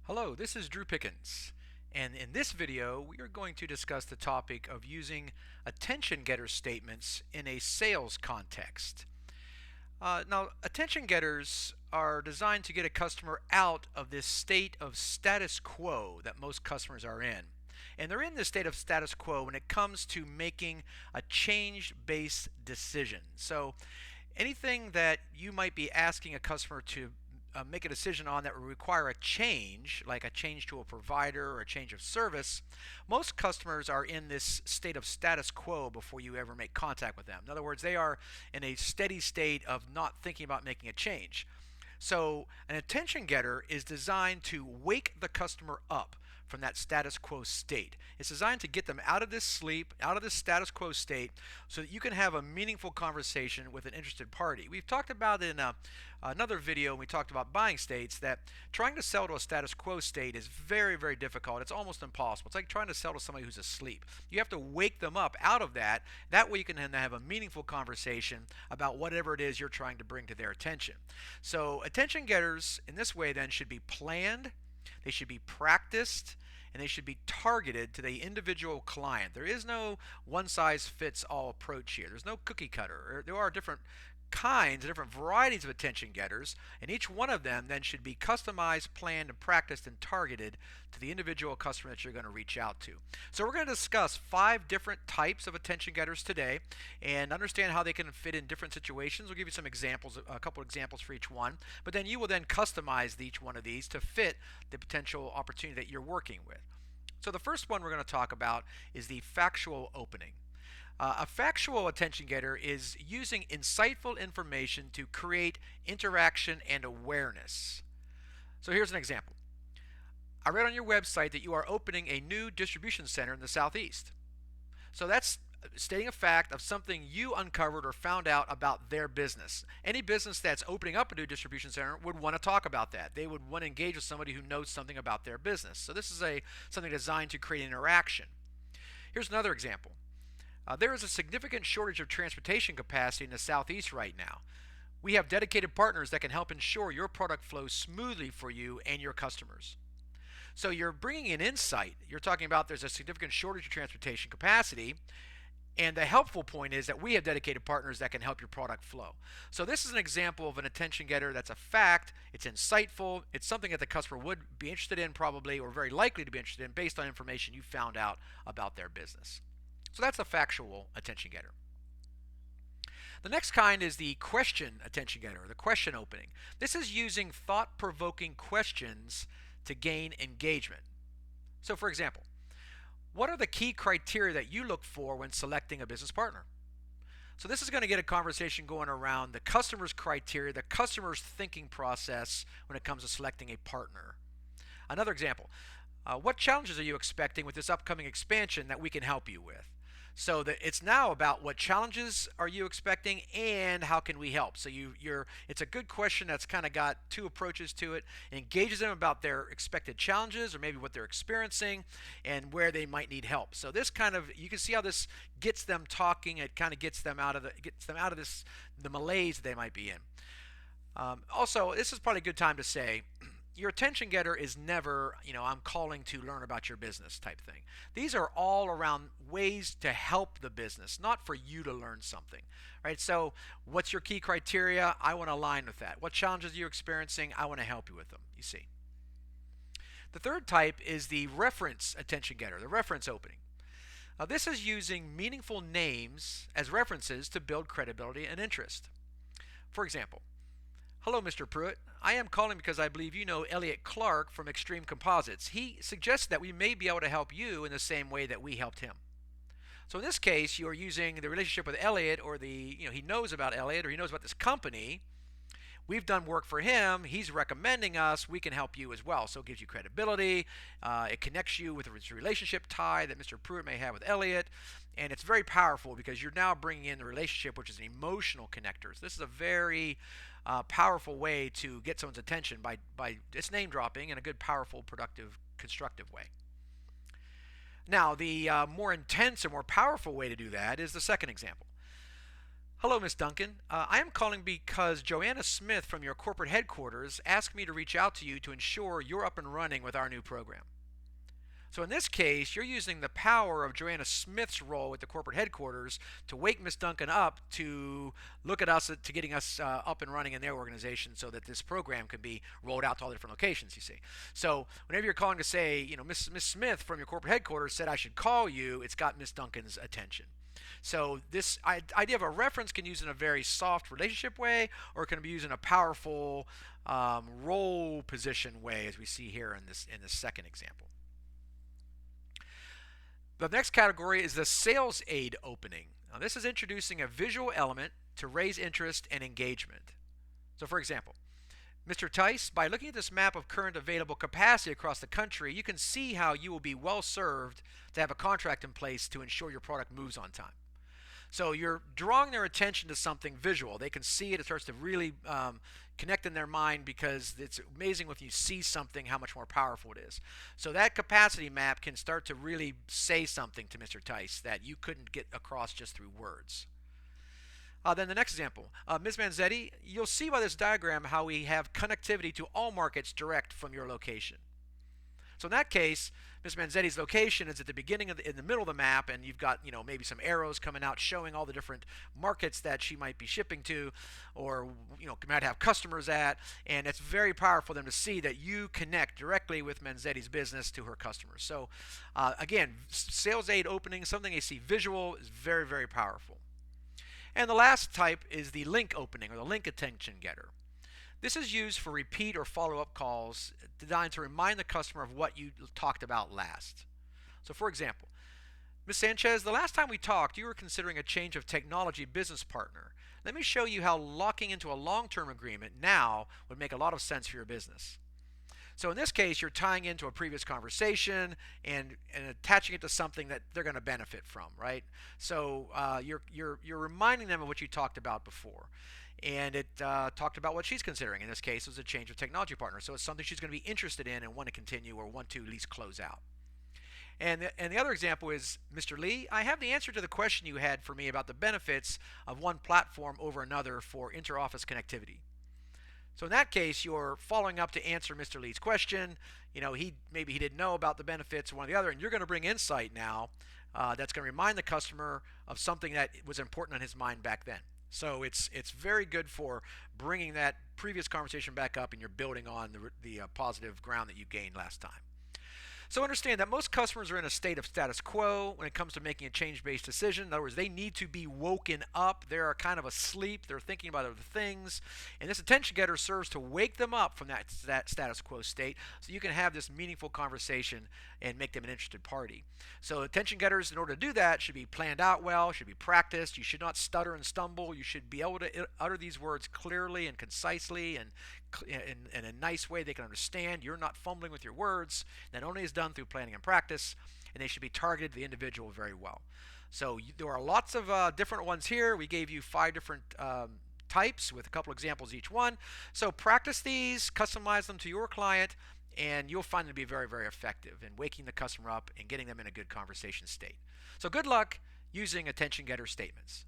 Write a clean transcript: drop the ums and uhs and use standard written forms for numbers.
Hello, this is Drew Pickens, and in this video we are going to discuss the topic of using attention getter statements in a sales context. Now, attention getters are designed to get a customer out of this state of status quo that most customers are in. And they're in this state of status quo when it comes to making a change-based decision. So anything that you might be asking a customer to make a decision on that would require a change, like a change to a provider or a change of service, most customers are in this state of status quo before you ever make contact with them. In other words, they are in a steady state of not thinking about making a change. So an attention getter is designed to wake the customer up from that status quo state. It's designed to get them out of this sleep, out of this status quo state, so that you can have a meaningful conversation with an interested party. We've talked about in another video when we talked about buying states that trying to sell to a status quo state is very, very difficult. It's almost impossible. It's like trying to sell to somebody who's asleep. You have to wake them up out of that. That way you can then have a meaningful conversation about whatever it is you're trying to bring to their attention. So attention getters in this way then should be planned, they should be practiced, and they should be targeted to the individual client. There is no one-size-fits-all approach here. There's no cookie cutter. There are different kinds, different varieties of attention getters, and each one of them then should be customized, planned, and practiced and targeted to the individual customer that you're going to reach out to. So we're going to discuss 5 different types of attention getters today and understand how they can fit in different situations. We'll give you some examples, a couple examples for each one, but then you will then customize each one of these to fit the potential opportunity that you're working with. So the first one we're going to talk about is the factual opening. A factual attention getter is using insightful information to create interaction and awareness. So here's an example. I read on your website that you are opening a new distribution center in the Southeast. So that's stating a fact of something you uncovered or found out about their business. Any business that's opening up a new distribution center would want to talk about that. They would want to engage with somebody who knows something about their business. So this is something designed to create interaction. Here's another example. There is a significant shortage of transportation capacity in the Southeast right now. We have dedicated partners that can help ensure your product flows smoothly for you and your customers. So you're bringing in insight. You're talking about there's a significant shortage of transportation capacity, and the helpful point is that we have dedicated partners that can help your product flow. So this is an example of an attention getter that's a fact, it's insightful, it's something that the customer would be interested in probably, or very likely to be interested in based on information you found out about their business. So that's a factual attention getter. The next kind is the question attention getter, the question opening. This is using thought-provoking questions to gain engagement. So for example, what are the key criteria that you look for when selecting a business partner? So this is going to get a conversation going around the customer's criteria, the customer's thinking process when it comes to selecting a partner. Another example, what challenges are you expecting with this upcoming expansion that we can help you with? So it's now about what challenges are you expecting and how can we help. So it's a good question that's kind of got 2 approaches to it. It engages them about their expected challenges or maybe what they're experiencing and where they might need help. So this kind of, you can see how this gets them talking. It kind of gets them out of the malaise they might be in. Also, this is probably a good time to say, your attention getter is never, I'm calling to learn about your business type thing. These are all around ways to help the business, not for you to learn something, right? So what's your key criteria? I want to align with that. What challenges are you experiencing? I want to help you with them, you see. The third type is the reference attention getter, the reference opening. Now this is using meaningful names as references to build credibility and interest. For example, hello, Mr. Pruitt. I am calling because I believe you know Elliot Clark from Extreme Composites. He suggested that we may be able to help you in the same way that we helped him. So in this case, you're using the relationship with Elliot, or he knows about Elliot, or he knows about this company. We've done work for him. He's recommending us. We can help you as well. So it gives you credibility. It connects you with a relationship tie that Mr. Pruitt may have with Elliot. And it's very powerful because you're now bringing in the relationship, which is an emotional connector. So this is a very powerful way to get someone's attention by it's name dropping in a good, powerful, productive, constructive way. Now, the more intense and more powerful way to do that is the second example. Hello, Miss Duncan. I am calling because Joanna Smith from your corporate headquarters asked me to reach out to you to ensure you're up and running with our new program. So in this case, you're using the power of Joanna Smith's role at the corporate headquarters to wake Miss Duncan up to look at us, to getting us up and running in their organization so that this program can be rolled out to all the different locations, you see. So whenever you're calling to say, Miss Smith from your corporate headquarters said I should call you, it's got Miss Duncan's attention. So this idea of a reference can be used in a very soft relationship way, or it can be used in a powerful role position way, as we see here in this second example. The next category is the sales aid opening. Now, this is introducing a visual element to raise interest and engagement. So, for example, Mr. Tice, by looking at this map of current available capacity across the country, you can see how you will be well served to have a contract in place to ensure your product moves on time. So you're drawing their attention to something visual. They can see it. It starts to really connect in their mind, because it's amazing when you see something how much more powerful it is. So that capacity map can start to really say something to Mr. Tice that you couldn't get across just through words. Then the next example, Ms. Manzetti, you'll see by this diagram how we have connectivity to all markets direct from your location. So in that case, Ms. Manzetti's location is at the beginning in the middle of the map, and you've got maybe some arrows coming out showing all the different markets that she might be shipping to, or might have customers at, and it's very powerful for them to see that you connect directly with Manzetti's business to her customers. So again, sales aid opening, something they see visual, is very, very powerful. And the last type is the link opening, or the link attention getter. This is used for repeat or follow-up calls designed to remind the customer of what you talked about last. So for example, Ms. Sanchez, the last time we talked, you were considering a change of technology business partner. Let me show you how locking into a long-term agreement now would make a lot of sense for your business. So in this case, you're tying into a previous conversation and attaching it to something that they're going to benefit from, right? So you're reminding them of what you talked about before. And it talked about what she's considering. In this case, it was a change of technology partner. So it's something she's going to be interested in and want to continue, or want to at least close out. And the other example is, Mr. Lee, I have the answer to the question you had for me about the benefits of one platform over another for inter-office connectivity. So in that case, you're following up to answer Mr. Lee's question. Maybe he didn't know about the benefits of one or the other, and you're going to bring insight now that's going to remind the customer of something that was important on his mind back then. So it's very good for bringing that previous conversation back up, and you're building on the positive ground that you gained last time. So understand that most customers are in a state of status quo when it comes to making a change-based decision. In other words, they need to be woken up. They're kind of asleep. They're thinking about other things. And this attention getter serves to wake them up from that status quo state, so you can have this meaningful conversation and make them an interested party. So attention getters, in order to do that, should be planned out well, should be practiced. You should not stutter and stumble. You should be able to utter these words clearly and concisely, and in a nice way they can understand. You're not fumbling with your words. That only is done through planning and practice, and they should be targeted to the individual very well. So there are lots of different ones here. We gave you 5 different types with a couple examples each one. So practice these, customize them to your client, and you'll find them to be very, very effective in waking the customer up and getting them in a good conversation state. So good luck using attention getter statements.